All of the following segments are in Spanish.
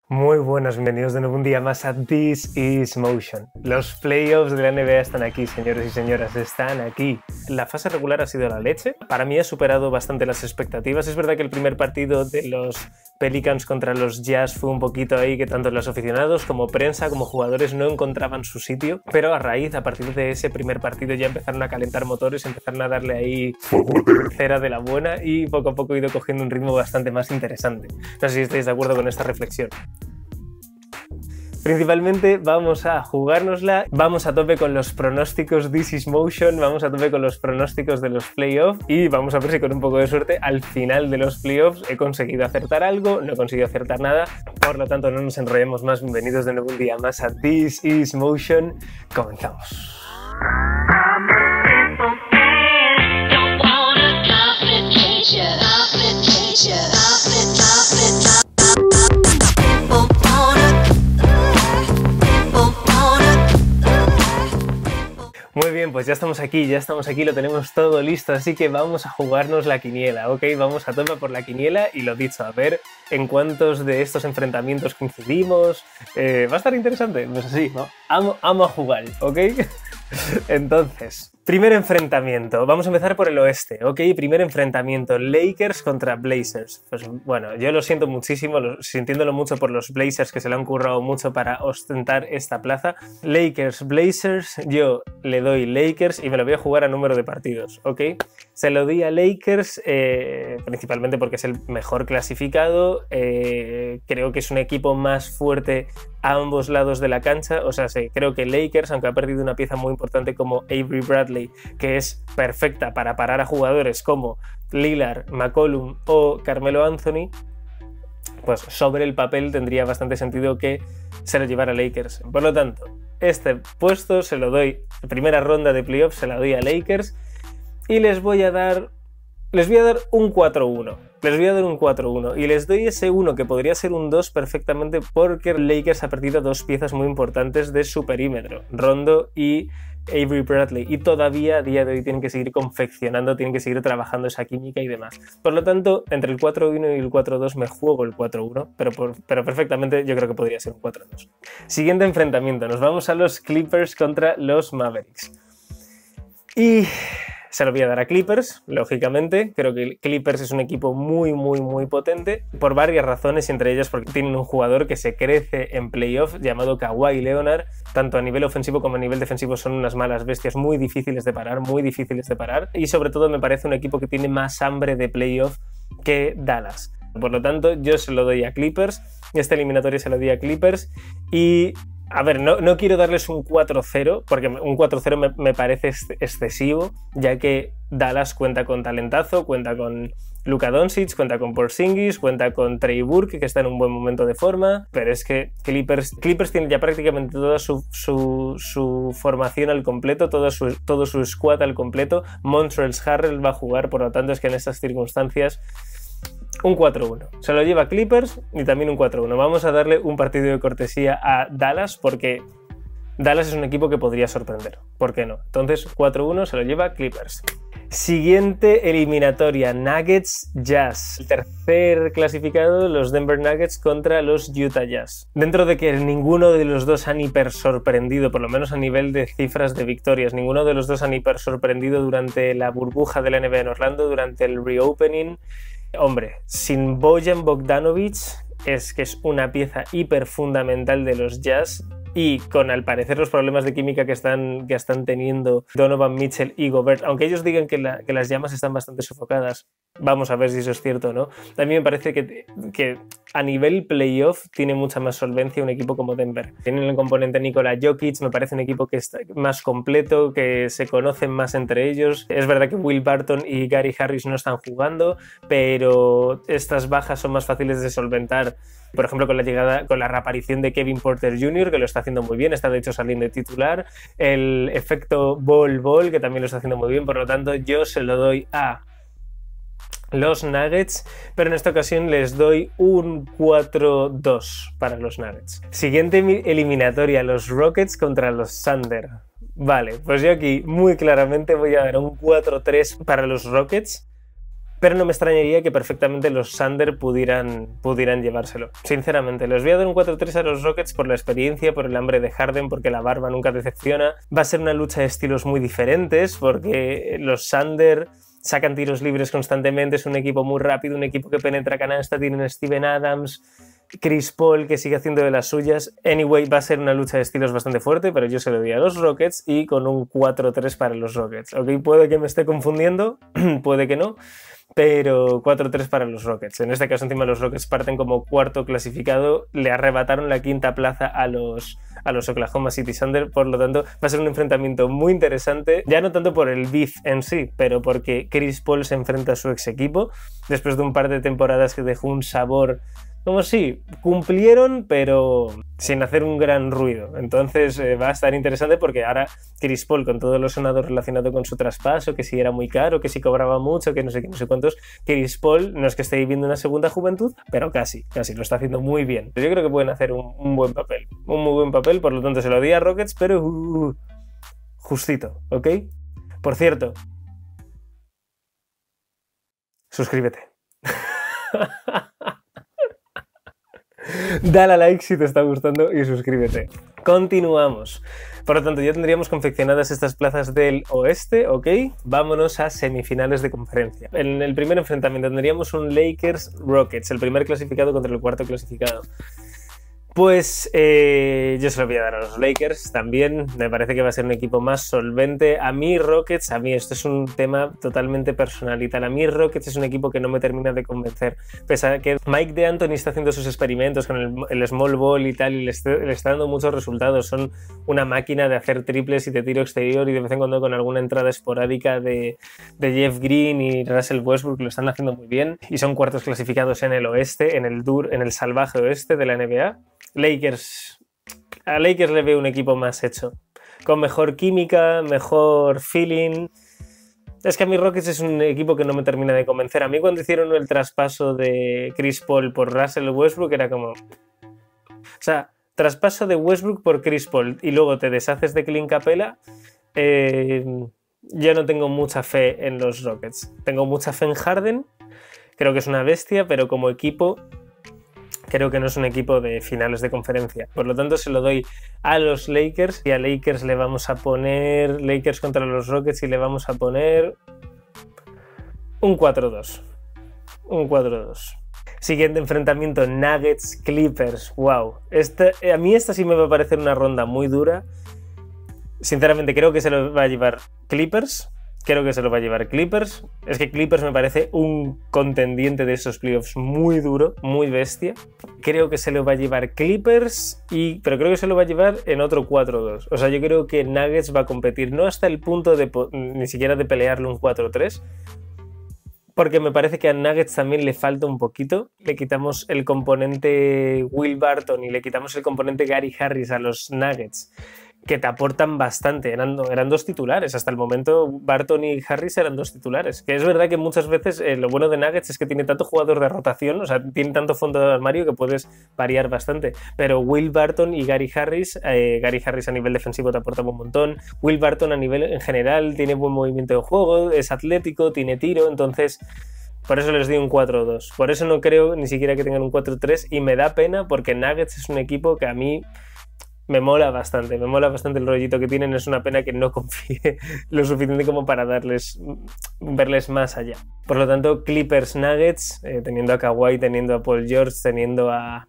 Muy buenas, bienvenidos de nuevo un día más a This is Motion. Los playoffs de la NBA están aquí, señores y señoras, están aquí. La fase regular ha sido la leche. Para mí ha superado bastante las expectativas. Es verdad que el primer partido de los Pelicans contra los Jazz fue un poquito ahí que tanto los aficionados como prensa como jugadores no encontraban su sitio, pero a partir de ese primer partido ya empezaron a calentar motores, empezaron a darle ahí cera de la buena y poco a poco ha ido cogiendo un ritmo bastante más interesante. No sé si estáis de acuerdo con esta reflexión. Principalmente vamos a jugárnosla, vamos a tope con los pronósticos This is Motion, vamos a tope con los pronósticos de los playoffs y vamos a ver si con un poco de suerte al final de los playoffs he conseguido acertar algo, no he conseguido acertar nada, por lo tanto no nos enrollemos más, bienvenidos de nuevo un día más a This is Motion, comenzamos. Muy bien, pues ya estamos aquí, lo tenemos todo listo, así que vamos a jugarnos la quiniela, ¿ok? Vamos a tope por la quiniela y lo dicho, a ver en cuántos de estos enfrentamientos coincidimos. Va a estar interesante, pues así, ¿no? Amo a jugar, ¿ok? Entonces, primer enfrentamiento, vamos a empezar por el oeste, ¿ok? Primer enfrentamiento, Lakers contra Blazers. Pues bueno, yo lo siento muchísimo, sintiéndolo mucho por los Blazers que se le han currado mucho para ostentar esta plaza. Lakers, Blazers, yo le doy Lakers y me lo voy a jugar a número de partidos, ¿ok? Se lo doy a Lakers principalmente porque es el mejor clasificado, creo que es un equipo más fuerte a ambos lados de la cancha, o sea, sí, creo que Lakers, aunque ha perdido una pieza muy importante como Avery Bradley, que es perfecta para parar a jugadores como Lillard, McCollum o Carmelo Anthony, pues sobre el papel tendría bastante sentido que se lo llevara Lakers. Por lo tanto, este puesto se lo doy, la primera ronda de playoffs se la doy a Lakers y les voy a dar un 4-1. Les voy a dar un 4-1 y les doy ese 1 que podría ser un 2 perfectamente porque Lakers ha perdido dos piezas muy importantes de su perímetro, Rondo y Avery Bradley, y todavía a día de hoy tienen que seguir confeccionando, tienen que seguir trabajando esa química y demás. Por lo tanto, entre el 4-1 y el 4-2 me juego el 4-1, pero perfectamente yo creo que podría ser un 4-2. Siguiente enfrentamiento, nos vamos a los Clippers contra los Mavericks. Y se lo voy a dar a Clippers, lógicamente. Creo que Clippers es un equipo muy potente por varias razones, entre ellas porque tienen un jugador que se crece en playoff llamado Kawhi Leonard. Tanto a nivel ofensivo como a nivel defensivo son unas malas bestias muy difíciles de parar, y sobre todo me parece un equipo que tiene más hambre de playoff que Dallas. Por lo tanto, yo se lo doy a Clippers, esta eliminatoria se lo doy a Clippers y a ver, no quiero darles un 4-0, porque un 4-0 me parece excesivo, ya que Dallas cuenta con talentazo, cuenta con Luka Doncic, cuenta con Porzingis, cuenta con Trey Burke, que está en un buen momento de forma, pero es que Clippers tiene ya prácticamente toda su formación al completo, todo su squad al completo. Montrezl Harrell va a jugar, por lo tanto es que en estas circunstancias un 4-1. Se lo lleva Clippers y también un 4-1. Vamos a darle un partido de cortesía a Dallas porque Dallas es un equipo que podría sorprender. ¿Por qué no? Entonces 4-1 se lo lleva Clippers. Siguiente eliminatoria, Nuggets Jazz. El tercer clasificado, los Denver Nuggets contra los Utah Jazz. Dentro de que ninguno de los dos han hiper sorprendido, por lo menos a nivel de cifras de victorias, ninguno de los dos han hiper sorprendido durante la burbuja de la NBA en Orlando, durante el reopening. Hombre, sin Bojan Bogdanovic es que es una pieza hiper fundamental de los Jazz y con al parecer los problemas de química que están teniendo Donovan Mitchell y Gobert, aunque ellos digan que las llamas están bastante sofocadas, vamos a ver si eso es cierto o no. También me parece que a nivel playoff tiene mucha más solvencia un equipo como Denver. Tienen el componente Nikola Jokic, me parece un equipo que está más completo, que se conocen más entre ellos. Es verdad que Will Barton y Gary Harris no están jugando, pero estas bajas son más fáciles de solventar. Por ejemplo, con la reaparición de Kevin Porter Jr., que lo está haciendo muy bien, está de hecho saliendo de titular. El efecto Ball, que también lo está haciendo muy bien. Por lo tanto, yo se lo doy a los Nuggets, pero en esta ocasión les doy un 4-2 para los Nuggets. Siguiente eliminatoria, los Rockets contra los Thunder. Vale, pues yo aquí muy claramente voy a dar un 4-3 para los Rockets, pero no me extrañaría que perfectamente los Thunder pudieran llevárselo. Sinceramente, les voy a dar un 4-3 a los Rockets por la experiencia, por el hambre de Harden, porque la barba nunca decepciona. Va a ser una lucha de estilos muy diferentes, porque los Thunder sacan tiros libres constantemente, es un equipo muy rápido, un equipo que penetra canasta, tienen Steven Adams, Chris Paul, que sigue haciendo de las suyas. Anyway, va a ser una lucha de estilos bastante fuerte, pero yo se lo doy a los Rockets y con un 4-3 para los Rockets. Ok, puede que me esté confundiendo, puede que no, pero 4-3 para los Rockets. En este caso, encima, los Rockets parten como cuarto clasificado, le arrebataron la quinta plaza a los Oklahoma City Thunder, por lo tanto, va a ser un enfrentamiento muy interesante, ya no tanto por el beef en sí, pero porque Chris Paul se enfrenta a su ex equipo, después de un par de temporadas que dejó un sabor como si cumplieron, pero sin hacer un gran ruido. Entonces va a estar interesante porque ahora Chris Paul, con todo lo sonado relacionado con su traspaso, que si era muy caro, que si cobraba mucho, que no sé qué, no sé cuántos, Chris Paul no es que esté viviendo una segunda juventud, pero casi lo está haciendo muy bien. Yo creo que pueden hacer un buen papel, un muy buen papel, por lo tanto se lo di a Rockets, pero justito, ¿ok? Por cierto, suscríbete. Dale a like si te está gustando y suscríbete. Continuamos. Por lo tanto, ya tendríamos confeccionadas estas plazas del oeste, ¿ok? Vámonos a semifinales de conferencia. En el primer enfrentamiento tendríamos un Lakers-Rockets, el primer clasificado contra el cuarto clasificado. Pues yo se lo voy a dar a los Lakers también, me parece que va a ser un equipo más solvente. A mí Rockets, esto es un tema totalmente personal y tal, a mí Rockets es un equipo que no me termina de convencer, pese a que Mike D'Antoni está haciendo sus experimentos con el small ball y tal y le está dando muchos resultados, son una máquina de hacer triples y de tiro exterior y de vez en cuando con alguna entrada esporádica de Jeff Green y Russell Westbrook lo están haciendo muy bien y son cuartos clasificados en el oeste, en el salvaje oeste de la NBA. A Lakers le veo un equipo más hecho, con mejor química, mejor feeling. Es que a mí Rockets es un equipo que no me termina de convencer. A mí cuando hicieron el traspaso de Chris Paul por Russell Westbrook era como... O sea, traspaso de Westbrook por Chris Paul y luego te deshaces de Clint Capela. Yo no tengo mucha fe en los Rockets. Tengo mucha fe en Harden. Creo que es una bestia, pero como equipo... Creo que no es un equipo de finales de conferencia. Por lo tanto, se lo doy a los Lakers y a Lakers le vamos a poner... Lakers contra los Rockets y le vamos a poner... un 4-2. Un 4-2. Siguiente enfrentamiento, Nuggets-Clippers. Wow. A mí esta sí me va a parecer una ronda muy dura. Sinceramente, creo que se lo va a llevar Clippers. Es que Clippers me parece un contendiente de esos playoffs muy duro, muy bestia. Creo que se lo va a llevar Clippers, pero creo que se lo va a llevar en otro 4-2. O sea, yo creo que Nuggets va a competir no hasta el punto de ni siquiera de pelearle un 4-3, porque me parece que a Nuggets también le falta un poquito. Le quitamos el componente Will Barton y le quitamos el componente Gary Harris a los Nuggets, que te aportan bastante. Eran dos titulares. Hasta el momento Barton y Harris eran dos titulares. Que es verdad que muchas veces lo bueno de Nuggets es que tiene tanto jugador de rotación, o sea, tiene tanto fondo de armario que puedes variar bastante. Pero Will Barton y Gary Harris a nivel defensivo te aportan un montón. Will Barton a nivel en general tiene buen movimiento de juego, es atlético, tiene tiro, entonces... Por eso les doy un 4-2. Por eso no creo ni siquiera que tengan un 4-3 y me da pena porque Nuggets es un equipo que a mí... Me mola bastante el rollito que tienen. Es una pena que no confíe lo suficiente como para verles más allá. Por lo tanto, Clippers Nuggets, teniendo a Kawhi, teniendo a Paul George, teniendo a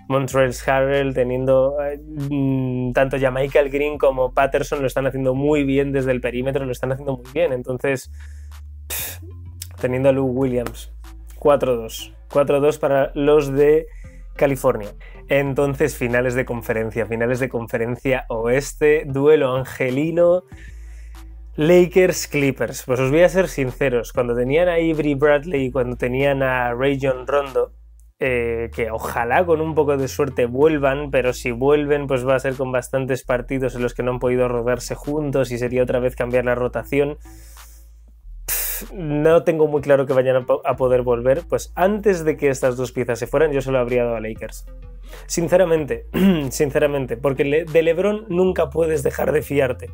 Montrezl Harrell, teniendo tanto ya Michael Green como Patterson lo están haciendo muy bien desde el perímetro, lo están haciendo muy bien. Entonces, teniendo a Lou Williams, 4-2. 4-2 para los de California. Entonces, finales de conferencia oeste, duelo angelino, Lakers-Clippers. Pues os voy a ser sinceros, cuando tenían a Avery Bradley y cuando tenían a Rajon Rondo, que ojalá con un poco de suerte vuelvan, pero si vuelven pues va a ser con bastantes partidos en los que no han podido rodarse juntos y sería otra vez cambiar la rotación. No tengo muy claro que vayan a poder volver. Pues antes de que estas dos piezas se fueran, yo se lo habría dado a Lakers. Sinceramente, porque de LeBron nunca puedes dejar de fiarte.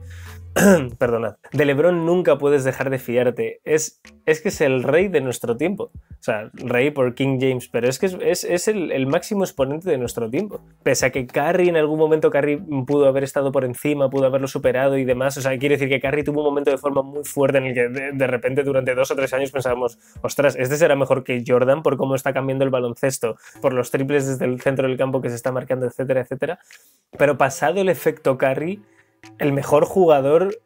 Perdonad. De LeBron nunca puedes dejar de fiarte. Es que es el rey de nuestro tiempo. O sea, rey por King James, pero es que es el máximo exponente de nuestro tiempo. Pese a que Curry, en algún momento Curry pudo haber estado por encima, pudo haberlo superado y demás. O sea, quiere decir que Curry tuvo un momento de forma muy fuerte en el que de repente durante 2 o 3 años pensábamos, ostras, este será mejor que Jordan por cómo está cambiando el baloncesto, por los triples desde el centro del campo que se está marcando, etcétera, etcétera. Pero pasado el efecto Curry, el mejor jugador,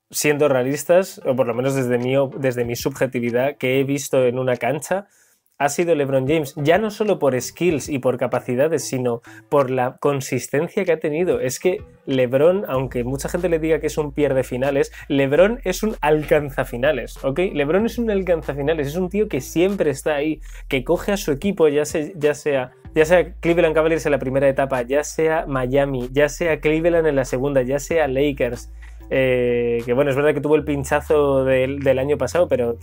siendo realistas, o por lo menos desde mi subjetividad, que he visto en una cancha, ha sido LeBron James. Ya no solo por skills y por capacidades, sino por la consistencia que ha tenido. Es que LeBron, aunque mucha gente le diga que es un pierde finales, LeBron es un alcanzafinales, ¿ok? LeBron es un alcanzafinales, es un tío que siempre está ahí, que coge a su equipo, ya sea Cleveland Cavaliers en la primera etapa, ya sea Miami, ya sea Cleveland en la segunda, ya sea Lakers, que bueno, es verdad que tuvo el pinchazo del año pasado, pero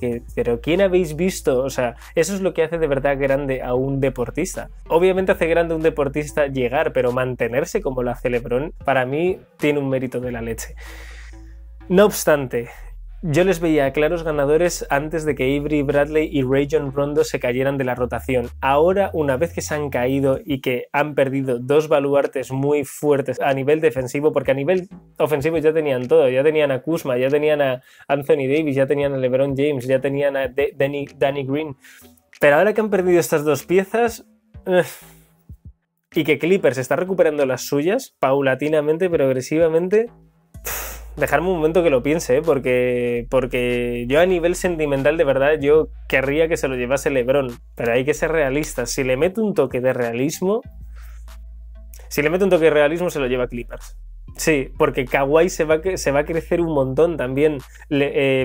¿quién habéis visto? O sea, eso es lo que hace de verdad grande a un deportista. Obviamente hace grande a un deportista llegar, pero mantenerse como lo hace LeBron, para mí tiene un mérito de la leche. No obstante, yo les veía claros ganadores antes de que Avery Bradley y Rajon Rondo se cayeran de la rotación. Ahora, una vez que se han caído y que han perdido dos baluartes muy fuertes a nivel defensivo, porque a nivel ofensivo ya tenían todo, ya tenían a Kuzma, ya tenían a Anthony Davis, ya tenían a LeBron James, ya tenían a Danny Green. Pero ahora que han perdido estas dos piezas... y que Clippers está recuperando las suyas paulatinamente, progresivamente... Dejarme un momento que lo piense, porque yo a nivel sentimental de verdad yo querría que se lo llevase LeBron, pero hay que ser realistas. Si le meto un toque de realismo, se lo lleva Clippers. Sí, porque Kawhi se va a crecer un montón también.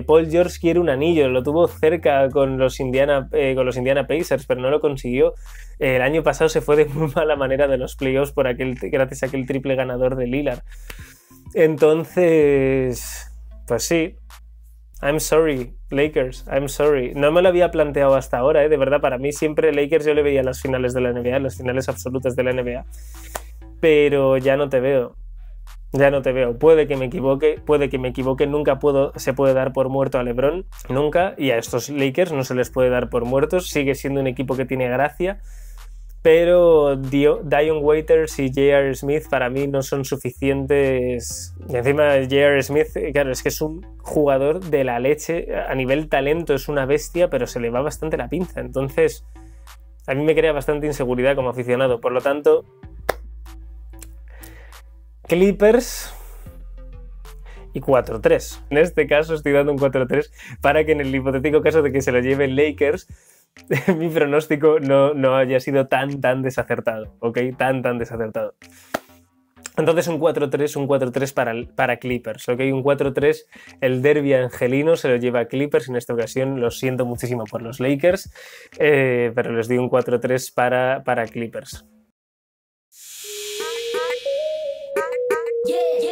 Paul George quiere un anillo, lo tuvo cerca con los Indiana Pacers, pero no lo consiguió. El año pasado se fue de muy mala manera de los playoffs gracias a aquel triple ganador de Lillard. Entonces, pues sí, I'm sorry, Lakers, I'm sorry. No me lo había planteado hasta ahora, de verdad, para mí siempre Lakers yo le veía las finales de la NBA, las finales absolutas de la NBA, pero ya no te veo, puede que me equivoque, nunca se puede dar por muerto a LeBron, nunca, y a estos Lakers no se les puede dar por muertos, sigue siendo un equipo que tiene gracia, pero Dion Waiters y J.R. Smith para mí no son suficientes. Y encima J.R. Smith, claro, es que es un jugador de la leche, a nivel talento es una bestia, pero se le va bastante la pinza, entonces a mí me crea bastante inseguridad como aficionado, por lo tanto Clippers y 4-3. En este caso estoy dando un 4-3 para que en el hipotético caso de que se lo lleve Lakers, mi pronóstico no haya sido tan desacertado, ¿ok? Tan desacertado. Entonces un 4-3 para Clippers, ¿ok? Un 4-3, el derbi angelino se lo lleva a Clippers, en esta ocasión lo siento muchísimo por los Lakers, pero les di un 4-3 para Clippers. Yeah.